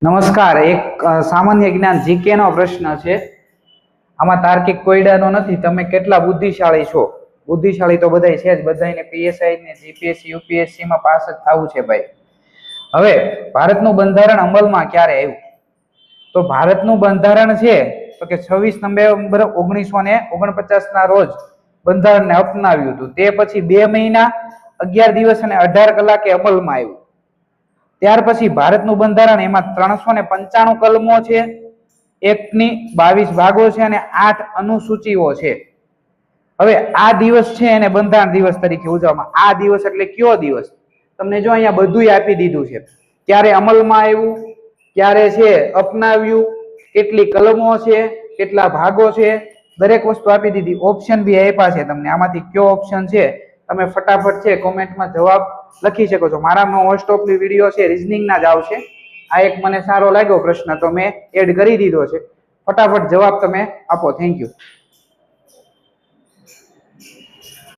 નમસ્કાર. એક સામાન્ય જ્ઞાન જીકે નો પ્રશ્ન છે. આમાં તાર્કિક કોયડાનો નથી. તમે કેટલા બુદ્ધિશાળી છો? બુદ્ધિશાળી તો બધાય છે જ, બધાને પીએસઆઈ ને જીપીએસસી યુપીએસસી માં પાસ જ થવું છે ભાઈ. હવે ભારતનું બંધારણ અમલમાં ક્યારે આવ્યું? તો ભારતનું બંધારણ છે તો કે 26 નવેમ્બર 1949 ના રોજ બંધારણને અપનાવ્યું હતું. તે પછી 2 મહિના 11 દિવસ અને 18 કલાકે અમલમાં આવ્યું. ત્યાર પછી ભારતનું બંધારણ, એમાં 395 કલમો છે, 1 ની 22 ભાગો છે અને 8 અનુસૂચિઓ છે. હવે આ દિવસ છે એને બંધારણ દિવસ તરીકે ઉજવવામાં. આ દિવસ એટલે કયો દિવસ? તમને જો અહીંયા બધું આપી દીધું છે. ક્યારે અમલમાં આવ્યું, ક્યારે છે અપનાવ્યું, કેટલી કલમો છે, કેટલા ભાગો છે, દરેક વસ્તુ આપી દીધી. ઓપ્શન બી આપ્યા છે તમને. આમાંથી કયો ઓપ્શન છે તમે ફટાફટ છે કોમેન્ટમાં જવાબ લખી શકો છો. મારામાં મોસ્ટ ઓફલી વિડીયો છે રીઝનિંગ ના જ આવશે. આ એક મને સારો લાગ્યો પ્રશ્ન તો મેં એડ કરી દીધો છે. ફટાફટ જવાબ તમે આપો. Thank you.